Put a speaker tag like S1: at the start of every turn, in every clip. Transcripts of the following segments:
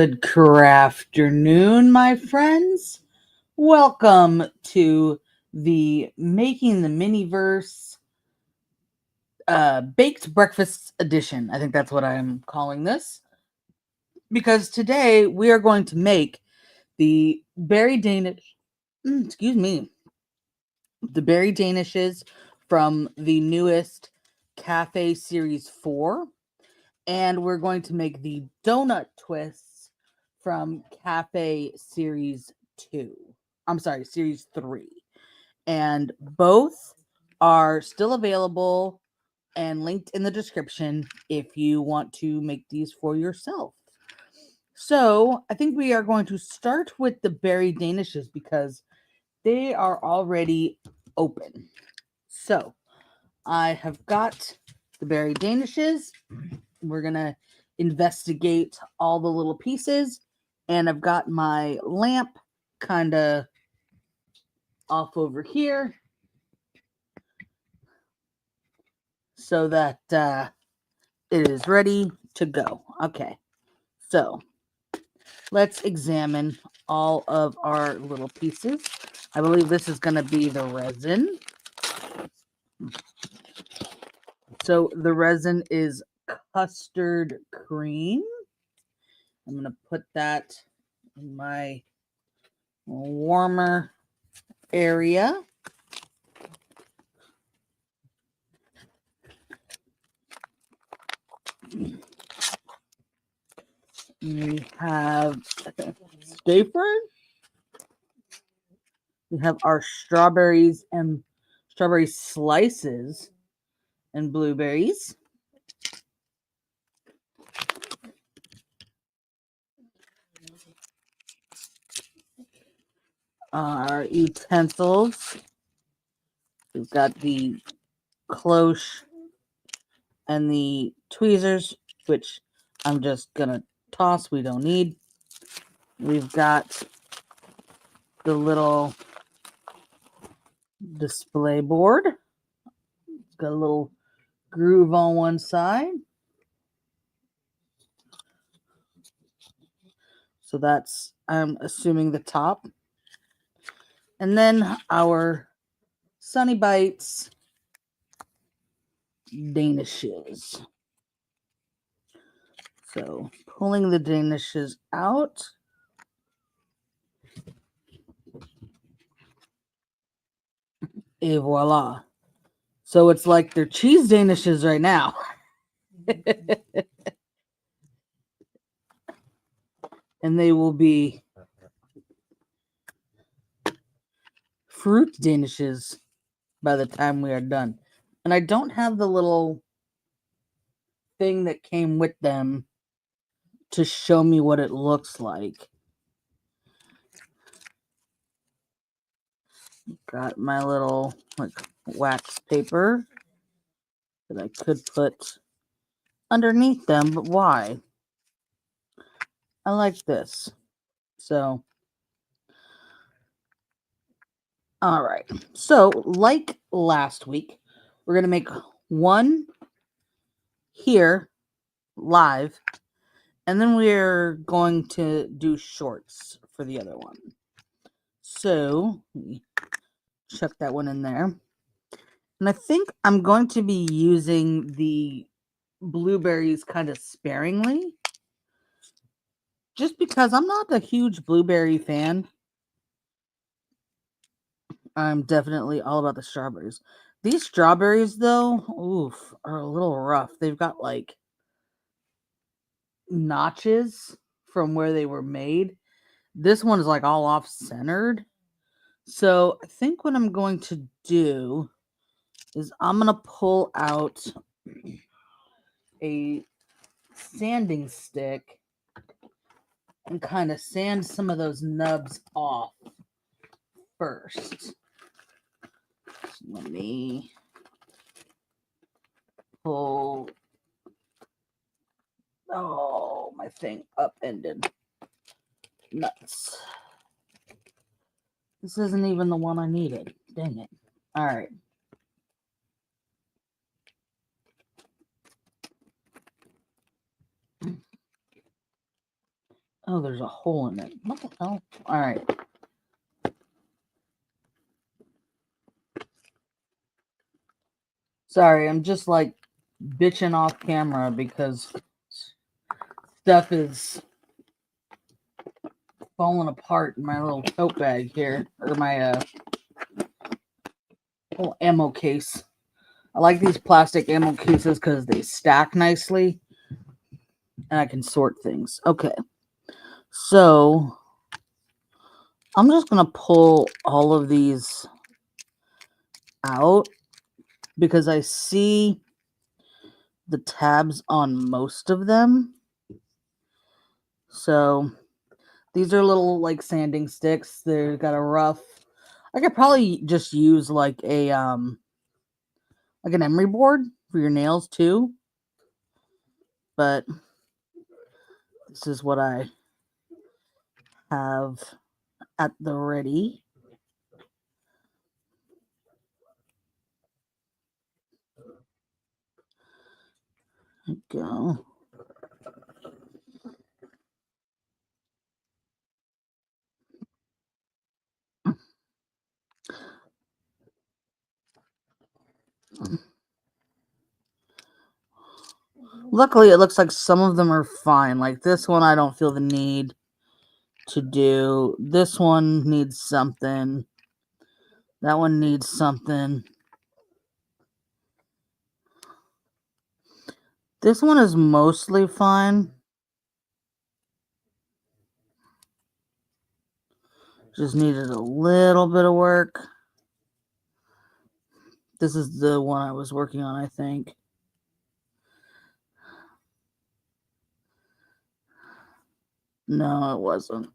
S1: Good crafternoon, my friends. Welcome to the Making the Miniverse Baked Breakfast Edition. I think that's what I'm calling this. Because today we are going to make the Berry Danish, the Berry Danishes from the newest Cafe Series 4. And we're going to make the donut twists from Cafe Series 2. I'm sorry, Series 3. And both are still available and linked in the description if you want to make these for yourself. So I think we are going to start with the Berry Danishes because they are already open. So I have got the Berry Danishes. We're going to investigate all the little pieces. And I've got my lamp kind of off over here so that it is ready to go. Okay, so let's examine all of our little pieces. I believe this is going to be the resin. So the resin is custard cream. I'm going to put that in my warmer area. We have Stapler. We have our strawberries and strawberry slices and blueberries. Our utensils. We've got the cloche and the tweezers, which I'm just going to toss. We don't need. We've got the little display board. It's got a little groove on one side. So that's, I'm assuming, the top. And then our Sunny Bites Danishes. So pulling the Danishes out. Et voila. So it's like they're cheese Danishes right now. And they will be fruit Danishes by the time we are done. And I don't have the little thing that came with them to show me what it looks like. Got my little wax paper that I could put underneath them, but why? I like this. So, all right. So, like last week, we're going to make one here live, and then we're going to do shorts for the other one. So, let me chuck that one in there. And I think I'm going to be using the blueberries kind of sparingly, just because I'm not a huge blueberry fan. I'm definitely all about the strawberries. These strawberries, though, oof, are a little rough. They've got like notches from where they were made. This one is like all off-centered. So I think what I'm going to do is I'm going to pull out a sanding stick and kind of sand some of those nubs off first. So let me pull. Oh, my thing upended. Nuts. This isn't even the one I needed. Dang it. All right. Oh, there's a hole in it. What the hell? All right. Sorry, I'm just like bitching off camera because stuff is falling apart in my little tote bag here, or my little ammo case. I like these plastic ammo cases because they stack nicely and I can sort things. Okay, so I'm just going to pull all of these out because I see the tabs on most of them. So these are little like sanding sticks. They've got a rough. I could probably just use like an emery board for your nails too. But this is what I have at the ready. There we go. Luckily, it looks like some of them are fine. Like this one, I don't feel the need to do. This one needs something. That one needs something. This one is mostly fine. Just needed a little bit of work. This is the one I was working on, I think. No, it wasn't.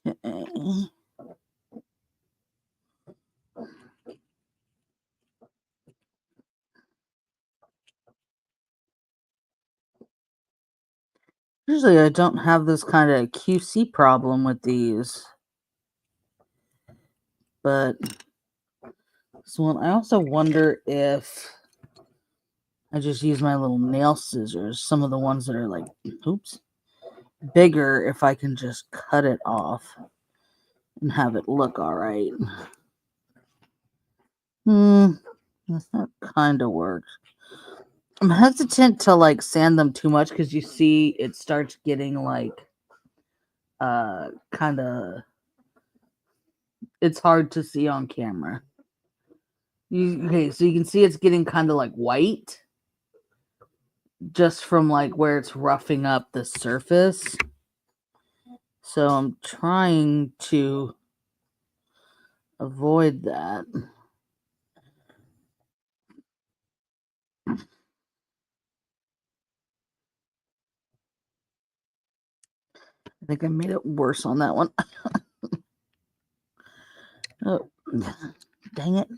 S1: Okay. Usually I don't have this kind of QC problem with these. But this one, I also wonder if I just use my little nail scissors. Some of the ones that are like, oops, bigger, if I can just cut it off and have it look all right. That kind of works. I'm hesitant to like sand them too much because you see it starts getting like kind of, it's hard to see on camera. Okay, so you can see it's getting kind of like white just from like where it's roughing up the surface. So I'm trying to avoid that. I think I made it worse on that one. Oh, dang it.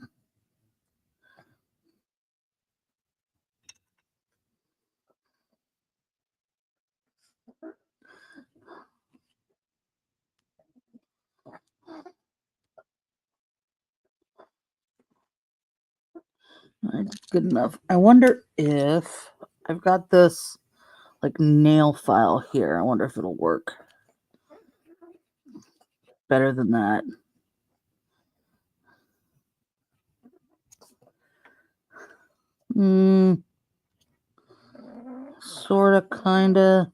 S1: That's good enough. I wonder if I've got this like nail file here. I wonder if it'll work better than that. Sorta, kinda.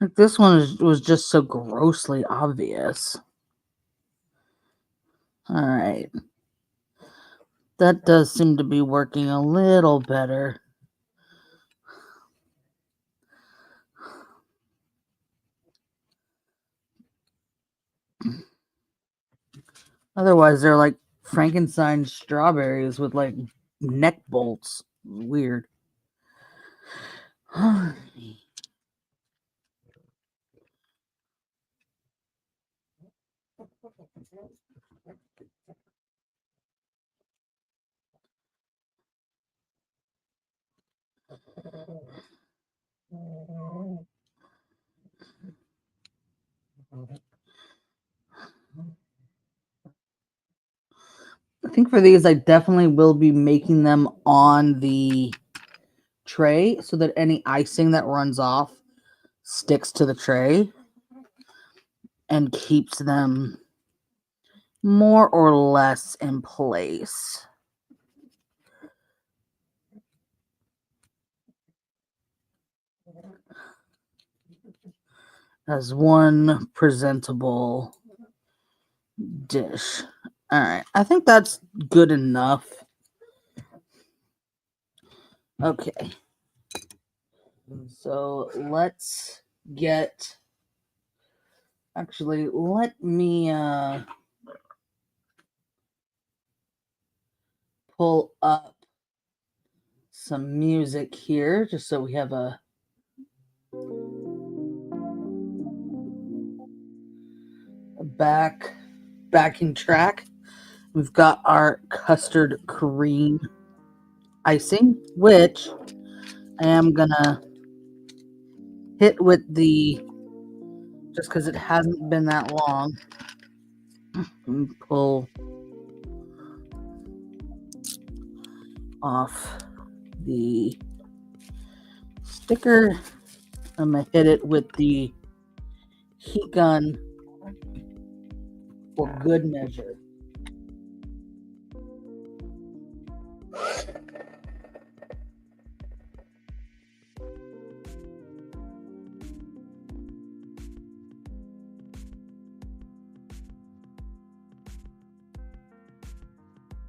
S1: Like this one was just so grossly obvious. All right. That does seem to be working a little better. Otherwise, they're like Frankenstein strawberries with like neck bolts. Weird. I think for these, I definitely will be making them on the tray so that any icing that runs off sticks to the tray and keeps them more or less in place as one presentable dish. All right, I think that's good enough. Okay, so let's get, actually, let me pull up some music here just so we have a backing track. We've got our custard cream icing, which I am gonna hit with the, just because it hasn't been that long, and pull off the sticker. I'm gonna hit it with the heat gun for good measure.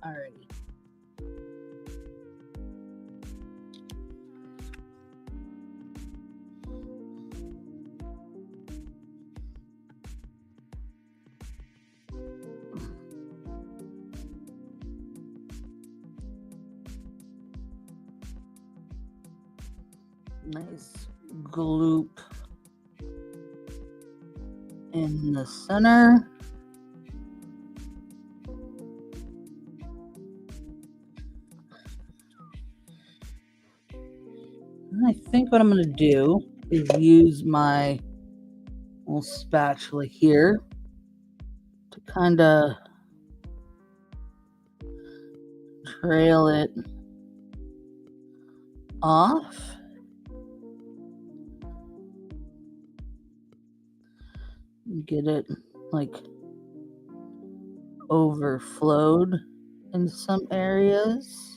S1: Alrighty. Nice gloop in the center. And I think what I'm going to do is use my little spatula here to kind of trail it off. Get it like overflowed in some areas.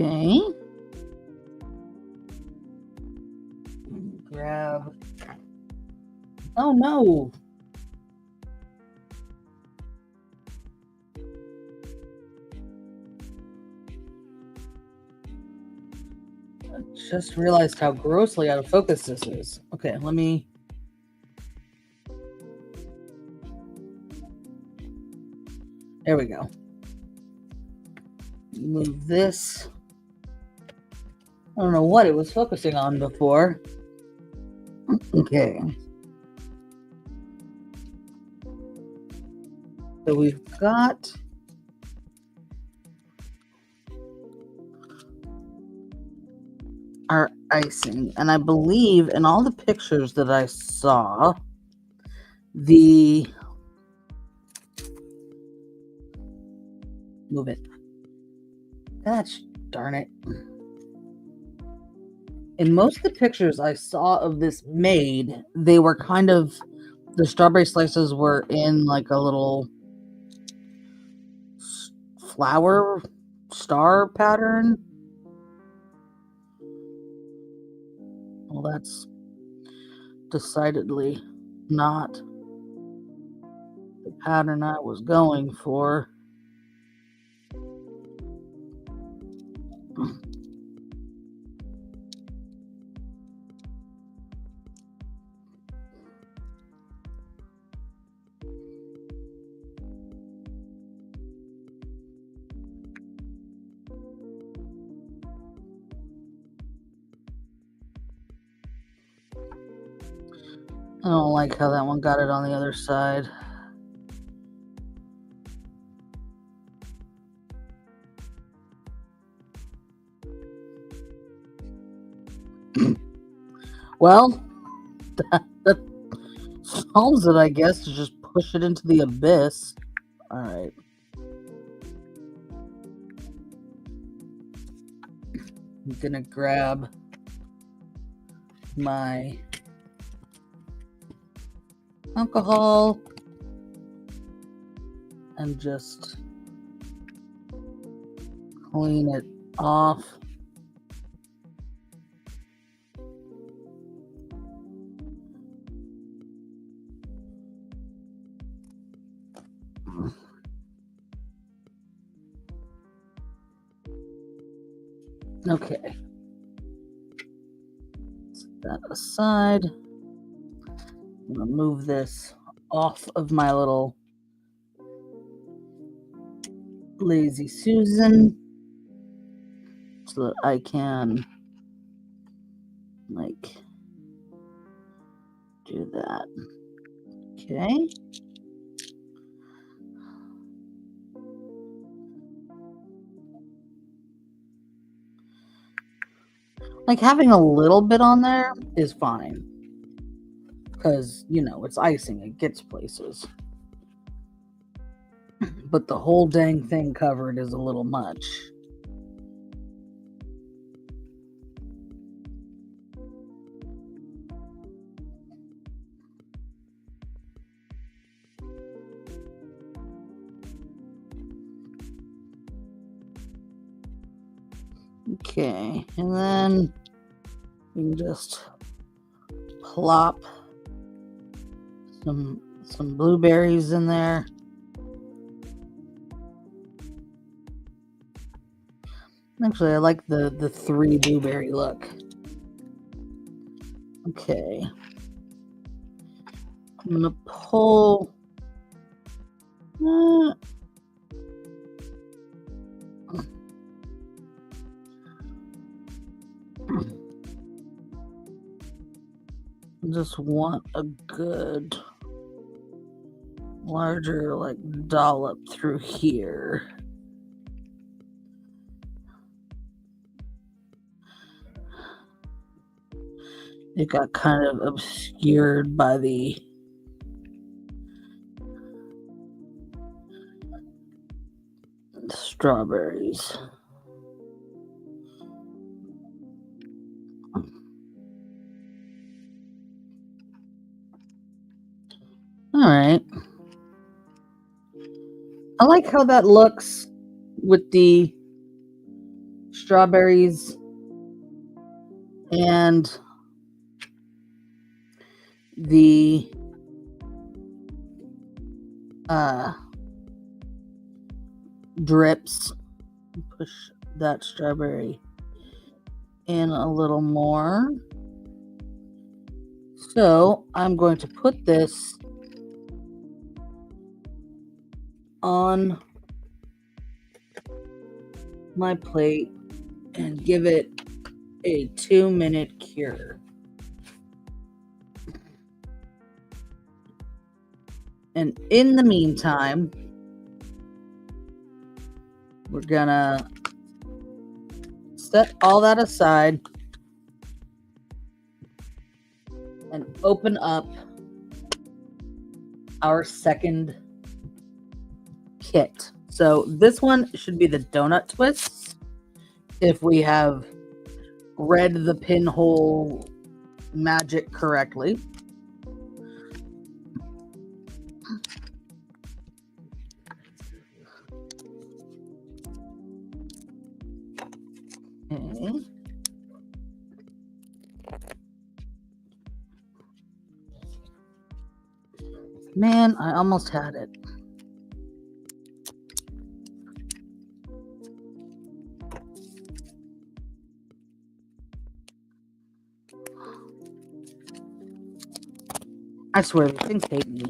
S1: Okay. Grab. Oh no. I just realized how grossly out of focus this is. Okay, let me. There we go. Move this. I don't know what it was focusing on before. Okay. So we've got our icing, and I believe in all the pictures that I saw, the move it. Gosh darn it. In most of the pictures I saw of this made, they were kind of, the strawberry slices were in like a little flower star pattern. Well, that's decidedly not the pattern I was going for. I don't like how that one got it on the other side. Well, that solves it, I guess, to just push it into the abyss. Alright. I'm gonna grab my alcohol and just clean it off. Okay. Set that aside. I'm gonna move this off of my little Lazy Susan so that I can like do that. Okay. Like having a little bit on there is fine. Because, you know, it's icing, it gets places. But the whole dang thing covered is a little much. Okay, and then you can just plop some blueberries in there. Actually, I like the 3 blueberry look. Okay. I'm gonna pull just want a good larger like dollop through here. It got kind of obscured by the strawberries. All right. I like how that looks with the strawberries and the drips. Push that strawberry in a little more. So I'm going to put this on my plate and give it a 2-minute cure. And in the meantime, we're gonna set all that aside and open up our second kit. So this one should be the donut twists if we have read the pinhole magic correctly. Okay. Man, I almost had it. I swear, these things hate me.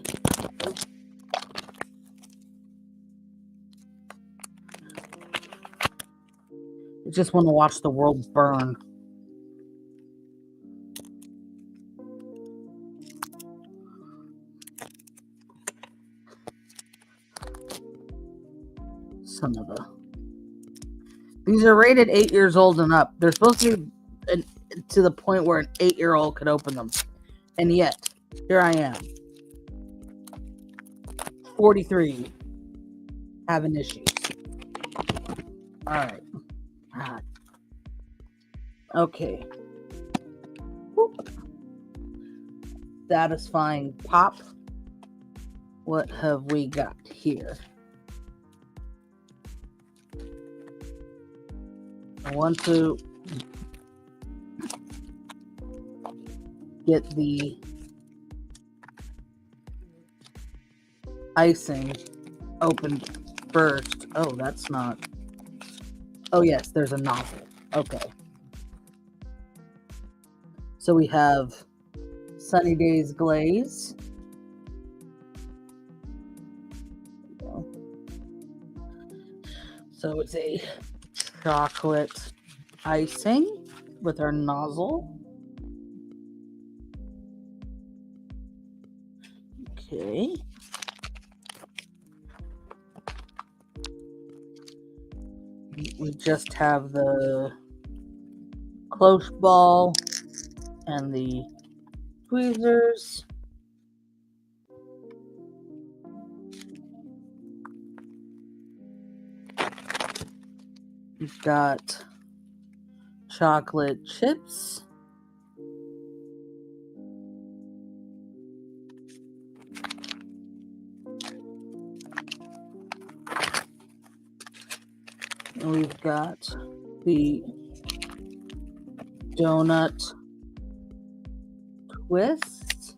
S1: I just want to watch the world burn. son of a... These are rated 8 years old and up. They're supposed to be to the point where an 8-year-old could open them. And yet, here I am. 43. Having issues. Alright. Okay. Whoop. Satisfying pop. What have we got here? I want to get the icing opened first. Oh, that's not... Oh, yes, there's a nozzle. Okay. So we have Sunny Days Glaze. So it's a chocolate icing with our nozzle. Okay. We just have the cloche ball and the tweezers. We've got chocolate chips. And we've got the donut twist.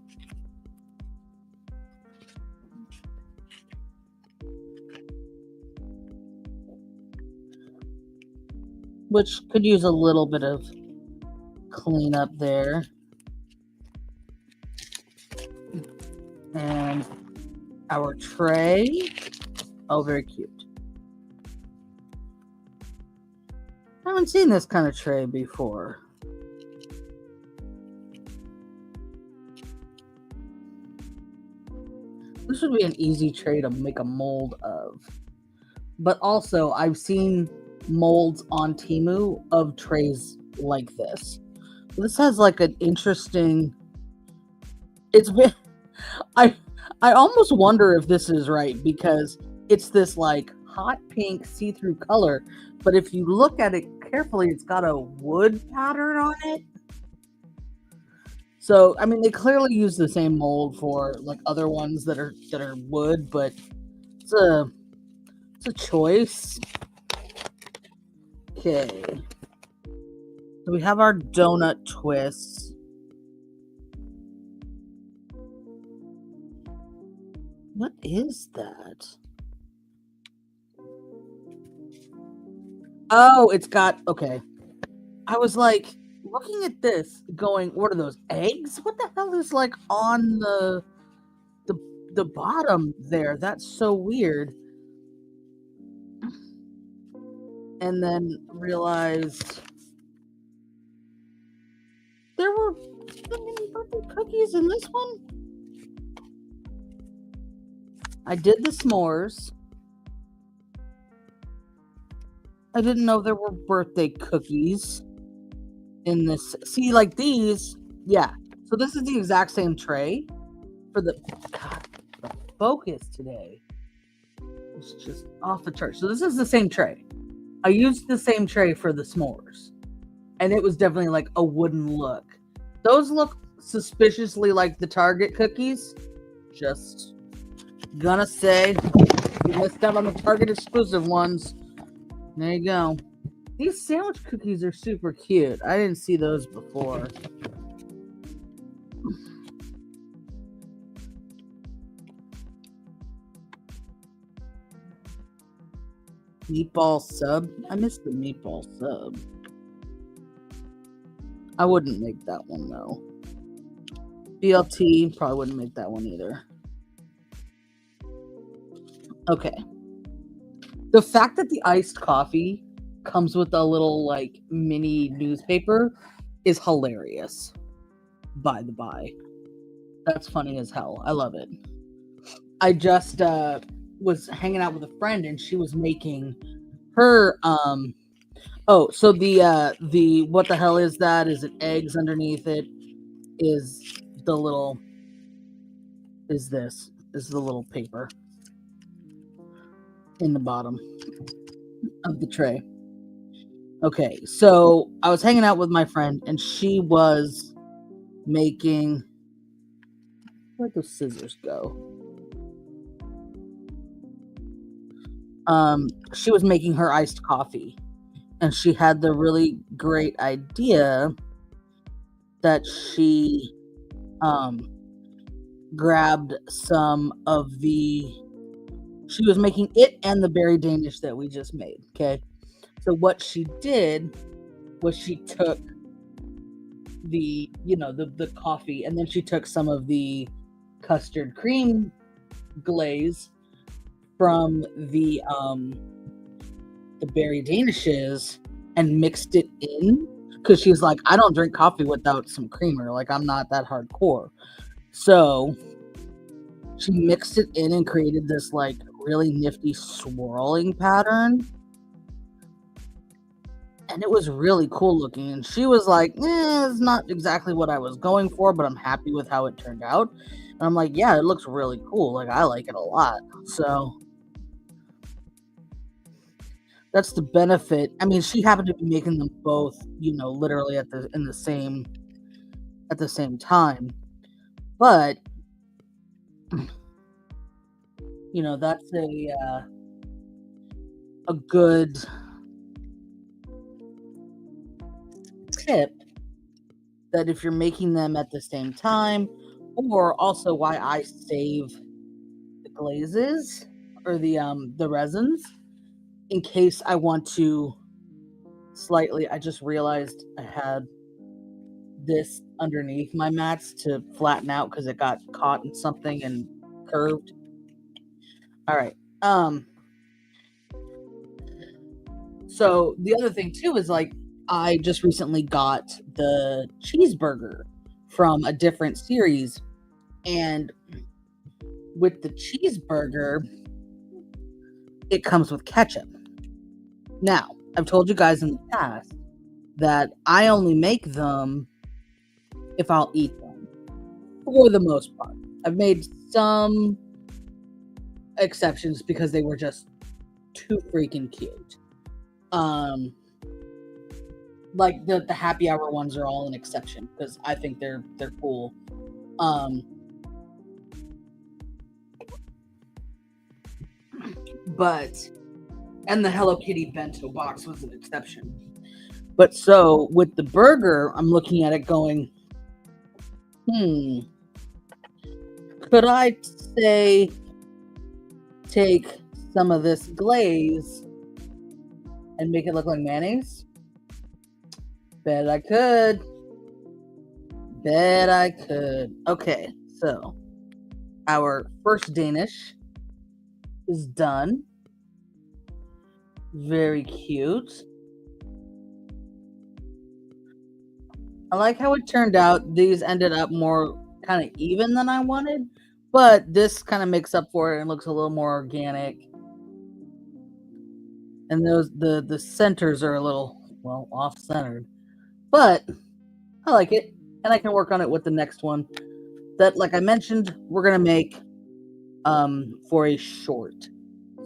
S1: Which could use a little bit of cleanup there. And our tray. Oh, very cute. I haven't seen this kind of tray before. This would be an easy tray to make a mold of. But also, I've seen molds on Temu of trays like this. This has like an interesting... It's been... I almost wonder if this is right, because it's this like hot pink see-through color, but if you look at it carefully, it's got a wood pattern on it. So, I mean, they clearly use the same mold for like other ones that are wood, but it's a choice. Okay. So we have our donut twists. What is that? Oh, it's got... Okay. I was like looking at this going, what are those, eggs? What the hell is like on the bottom there? That's so weird. And then realized there were mini birthday cookies in this one. I did the s'mores. I didn't know there were birthday cookies in this. See, like these, yeah. So this is the exact same tray for the... God, the focus today is just off the chart. So this is the same tray. I used the same tray for the s'mores, and it was definitely like a wooden look. Those look suspiciously like the Target cookies. Just gonna say, you missed out on the Target exclusive ones. There you go. These sandwich cookies are super cute. I didn't see those before. Meatball sub? I missed the meatball sub. I wouldn't make that one though. BLT, probably wouldn't make that one either. Okay. The fact that the iced coffee comes with a little like mini newspaper is hilarious. By the by. That's funny as hell. I love it. I just was hanging out with a friend, and she was making her so the what the hell is that? Is it eggs underneath it? Is the little is this is the little paper in the bottom of the tray. Okay, so I was hanging out with my friend, and she was making, where'd those scissors go? She was making her iced coffee, and she had the really great idea that she grabbed some of she was making it and the berry danish that we just made. Okay, so what she did was she took the the coffee, and then she took some of the custard cream glaze from the Berry Danishes and mixed it in, because she was like, I don't drink coffee without some creamer. Like, I'm not that hardcore. So she mixed it in and created this like really nifty swirling pattern. And it was really cool looking. And she was like, it's not exactly what I was going for, but I'm happy with how it turned out. And I'm like, yeah, it looks really cool. Like, I like it a lot. So that's the benefit. I mean, she happened to be making them both, literally at the same time. But that's a good tip, that if you're making them at the same time, or also why I save the glazes or the resins in case I want to slightly. I just realized I had this underneath my mats to flatten out because it got caught in something and curved. All right. So the other thing too is, like, I just recently got the cheeseburger from a different series, and with the cheeseburger, it comes with ketchup. Now, I've told you guys in the past that I only make them if I'll eat them, for the most part. I've made some exceptions because they were just too freaking cute. Like the happy hour ones are all an exception because I think they're cool. But and the Hello Kitty bento box was an exception. But so with the burger, I'm looking at it going, could I say take some of this glaze and make it look like mayonnaise? Bet I could. Okay, so our first Danish is done. Very cute. I like how it turned out. These ended up more kind of even than I wanted, but this kind of makes up for it and looks a little more organic. And the centers are a little, well, off-centered, but I like it, and I can work on it with the next one that, like I mentioned, we're gonna make for a short,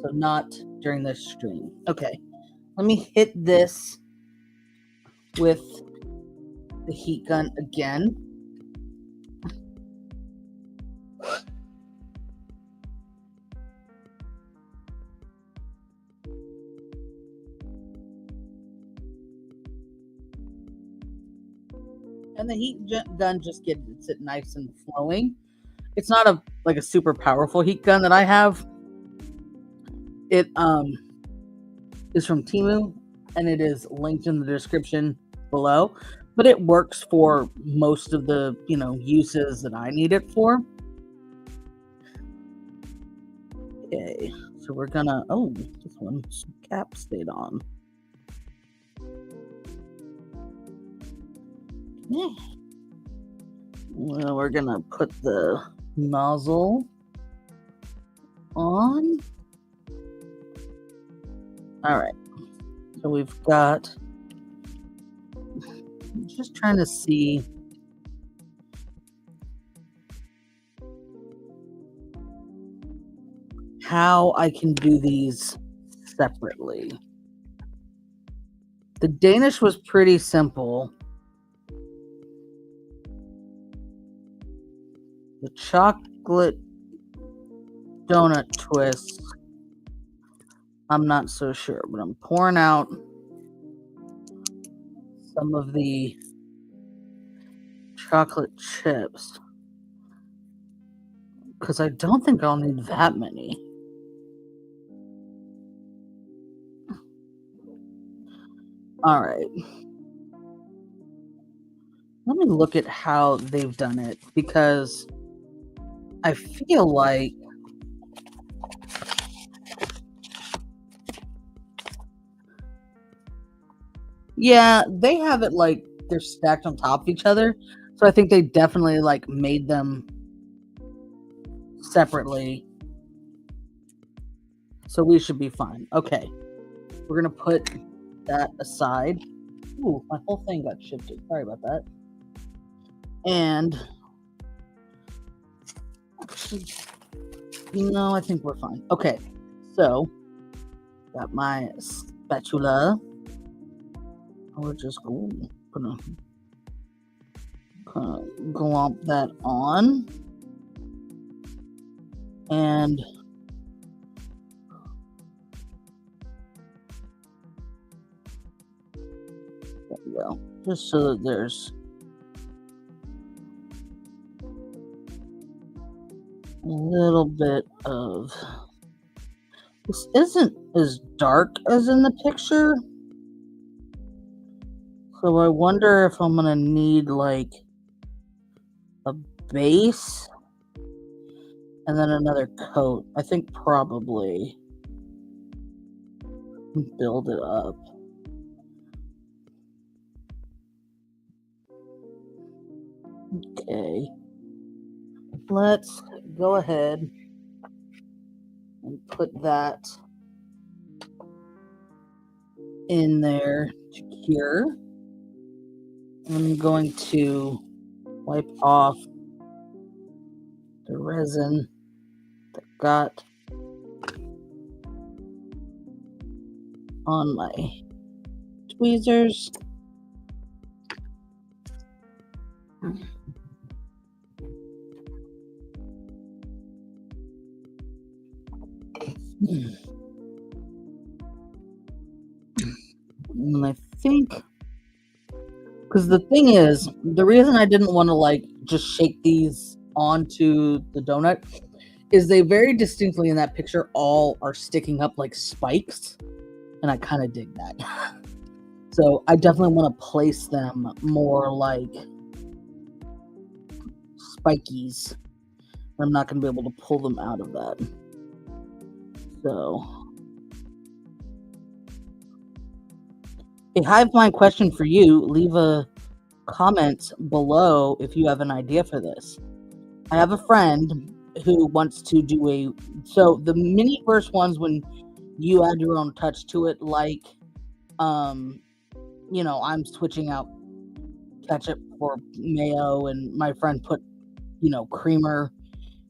S1: so not during this stream. Okay, let me hit this with the heat gun again. And the heat gun just gets it nice and flowing. It's not a super powerful heat gun that I have. It is from Temu, and it is linked in the description below. But it works for most of the uses that I need it for. Okay, so we're gonna. Oh, this one's cap stayed on. Yeah. Well, we're gonna put the nozzle on. All right. So we've got. I'm just trying to see how I can do these separately. The Danish was pretty simple. The chocolate donut twist, I'm not so sure, but I'm pouring out some of the chocolate chips because I don't think I'll need that many. All right. Let me look at how they've done it because I feel like yeah, they have it like they're stacked on top of each other. So I think they definitely like made them separately. So we should be fine. Okay. We're going to put that aside. Ooh, my whole thing got shifted. Sorry about that. And actually, no, I think we're fine. Okay. So, got my spatula. We're just gonna glomp that on. And there we go. Just so that there's a little bit of. This isn't as dark as in the picture. So I wonder if I'm gonna need like a base and then another coat. I think probably build it up. Okay. Let's go ahead and put that in there to cure. I'm going to wipe off the resin that got on my tweezers. And I think, because the thing is, the reason I didn't want to like just shake these onto the donut is they very distinctly in that picture all are sticking up like spikes, and I kind of dig that. So I definitely want to place them more like spikies. I'm not going to be able to pull them out of that. So, a hive mind question for you. Leave a comment below if you have an idea for this. I have a friend who wants to do so the Miniverse ones when you add your own touch to it, like I'm switching out ketchup for mayo, and my friend put creamer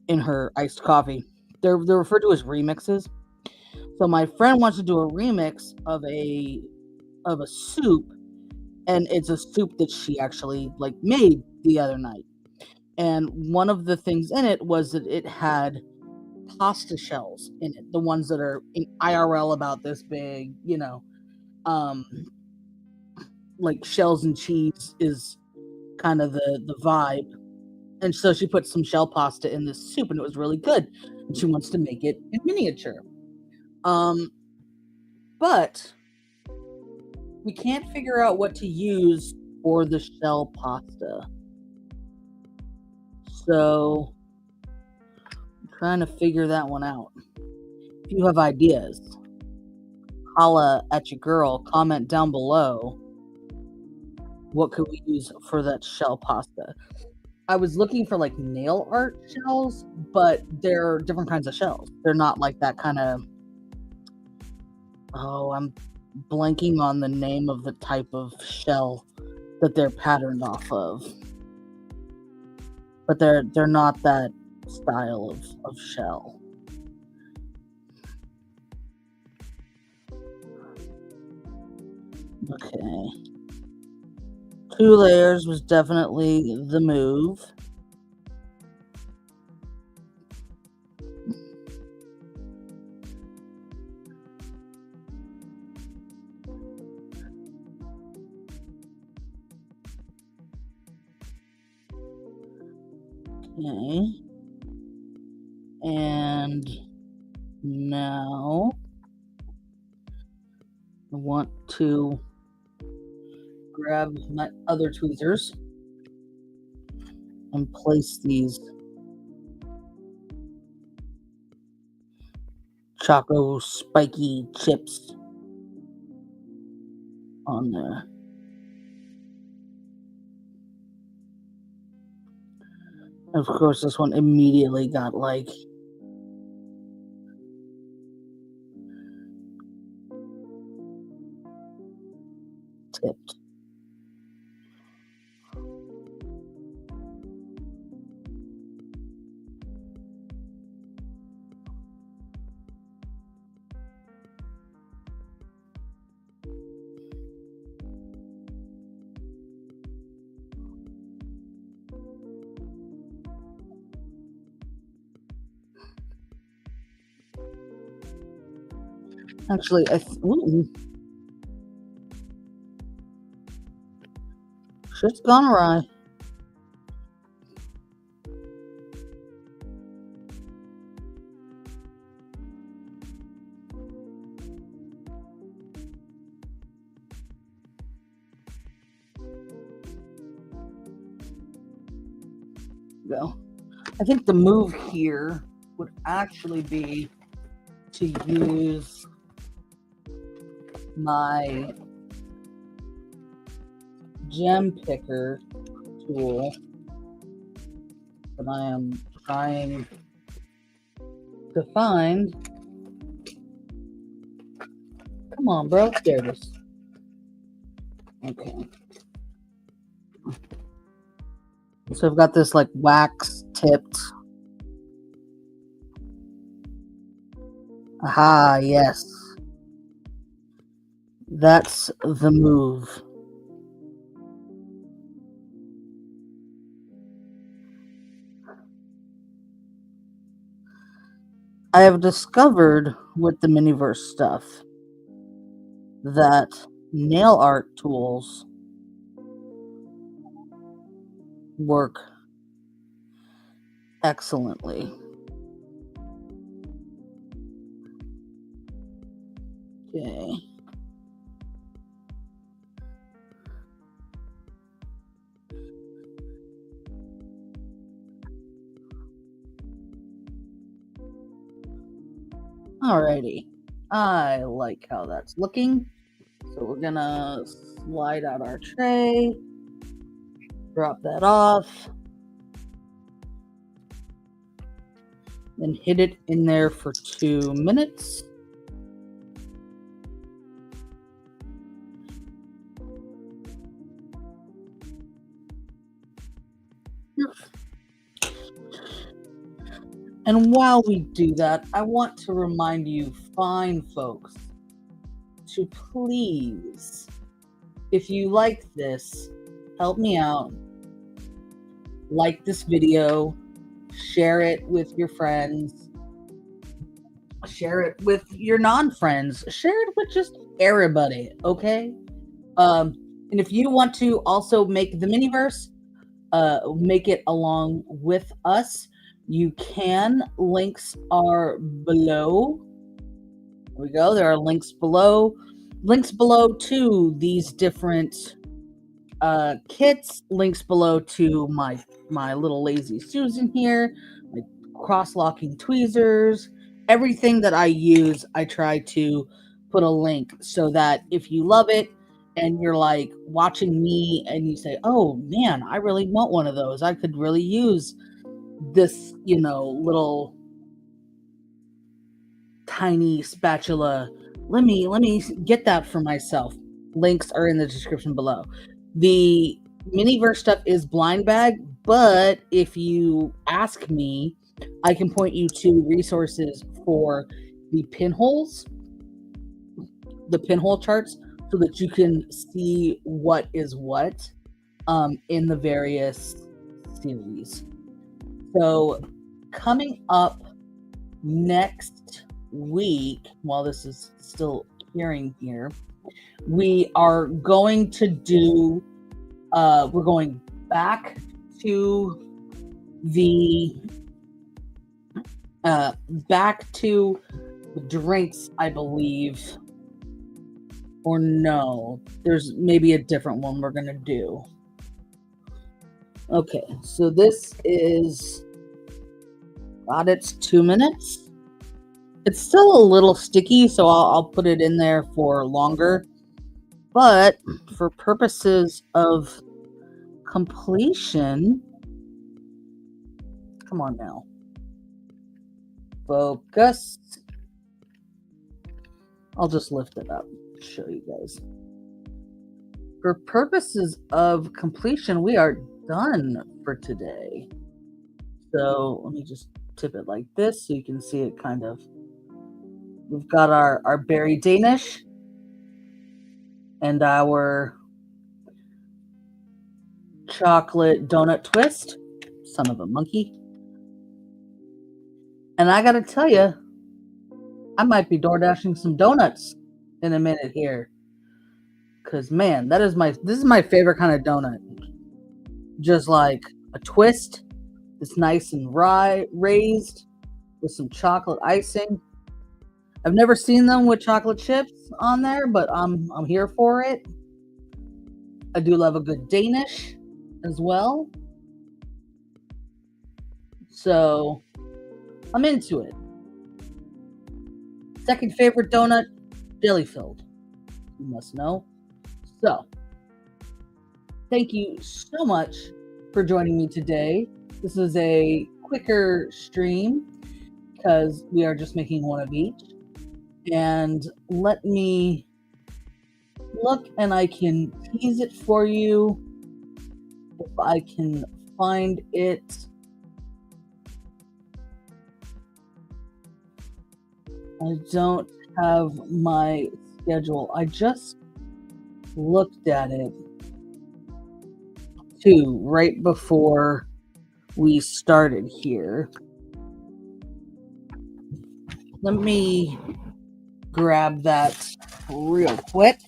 S1: in her iced coffee. They're referred to as remixes. So my friend wants to do a remix of a soup, and it's a soup that she actually like made the other night. And one of the things in it was that it had pasta shells in it, the ones that are in IRL about this big, like shells and cheese is kind of the vibe. And so she put some shell pasta in this soup, and it was really good. And she wants to make it in miniature. But we can't figure out what to use for the shell pasta. So I'm trying to figure that one out. If you have ideas, holla at your girl. Comment down below. What could we use for that shell pasta? I was looking for like nail art shells, but they're different kinds of shells. They're not like that kind of Oh, I'm blanking on the name of the type of shell that they're patterned off of. But they're not that style of shell. Okay. 2 layers was definitely the move. Okay. And now I want to grab my other tweezers and place these choco spiky chips on there. Of course, this one immediately got like tipped. Actually, ooh, shit's gone awry. Go. I think the move here would actually be to use my gem picker tool that I am trying to find. Come on, bro. There it is. Okay. So I've got this like wax tipped. Aha, yes. That's the move. I have discovered with the Miniverse stuff that nail art tools work excellently. Okay. Alrighty. I like how that's looking. So we're gonna slide out our tray, drop that off, then hit it in there for 2 minutes. And while we do that, I want to remind you fine folks to please, if you like this, help me out. Like this video, share it with your friends, share it with your non-friends, share it with just everybody, okay? And if you want to also make the Miniverse, make it along with us, you can. Links are below. There we go. There are links below. Links below to these different kits. Links below to my little lazy Susan here, my cross-locking tweezers. Everything that I use, I try to put a link so that if you love it and you're like watching me and you say, oh man, I really want one of those. I could really use this, little tiny spatula let me get that for myself. Links are in the description below. The Miniverse stuff is blind bag, but if you ask me, I can point you to resources for the pinholes, the pinhole charts, so that you can see what is what in the various series. So coming up next week, while this is still appearing here, we are going to do we're going back to the drinks, I believe. Or no, there's maybe a different one we're gonna do. Okay, so this is, God, it's 2 minutes. It's still a little sticky, so I'll put it in there for longer. But for purposes of completion, come on now, focus. I'll just lift it up, show you guys. For purposes of completion, we are done for today. So let me just tip it like this so you can see it kind of. We've got our Berry Danish and our chocolate donut twist. Son of a monkey. And I gotta tell you, I might be door dashing some donuts in a minute here. Cause man, this is my favorite kind of donut. Just like a twist. It's nice and raised with some chocolate icing. I've never seen them with chocolate chips on there, but I'm here for it. I do love a good Danish as well. So I'm into it. Second favorite donut, jelly filled. You must know. So thank you so much for joining me today. This is a quicker stream because we are just making one of each. And let me look, and I can tease it for you if I can find it. I don't have my schedule. I just looked at it too right before we started here. Let me grab that real quick.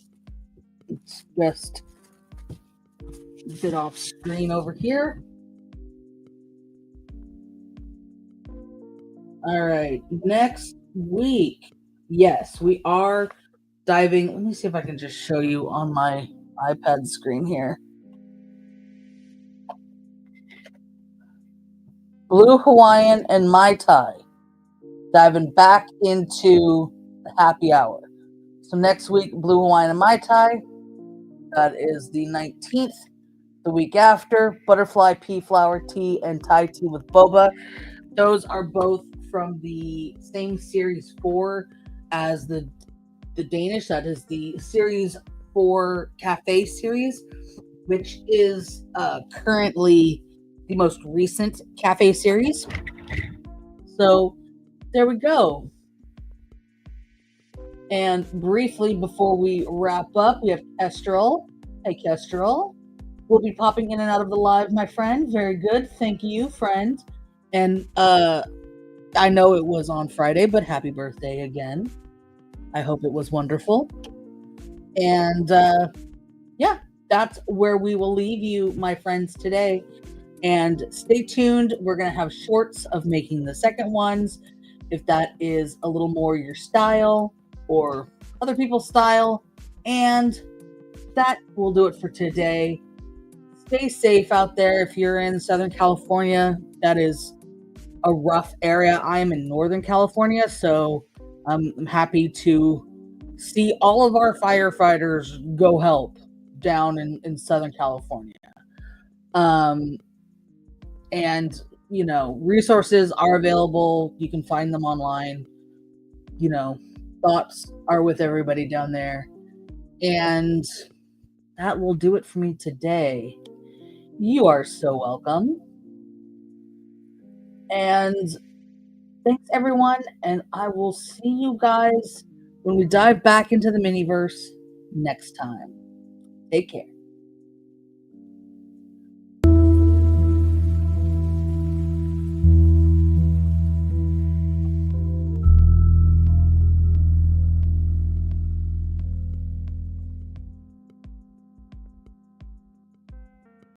S1: It's just a bit off screen over here. All right, next week. Yes, we are diving. Let me see if I can just show you on my iPad screen here. Blue Hawaiian and Mai Tai. Diving back into the happy hour. So next week, Blue Hawaiian and Mai Tai. That is the 19th. The week after, Butterfly Pea Flower Tea and Thai Tea with Boba. Those are both from the same Series 4 as the Danish. That is the Series 4 Cafe Series, which is currently the most recent Cafe Series. So there we go. And briefly before we wrap up, we have Kestrel. Hey, Kestrel. We'll be popping in and out of the live, my friend. Very good. Thank you, friend. And I know it was on Friday, but happy birthday again. I hope it was wonderful. And yeah, that's where we will leave you, my friends, today. And stay tuned. We're going to have shorts of making the second ones. If that is a little more your style or other people's style. And that will do it for today. Stay safe out there. If you're in Southern California, that is a rough area. I am in Northern California, so I'm happy to see all of our firefighters go help down in Southern California. And, resources are available. You can find them online. thoughts are with everybody down there. And that will do it for me today. You are so welcome. And thanks, everyone. And I will see you guys when we dive back into the Miniverse next time. Take care.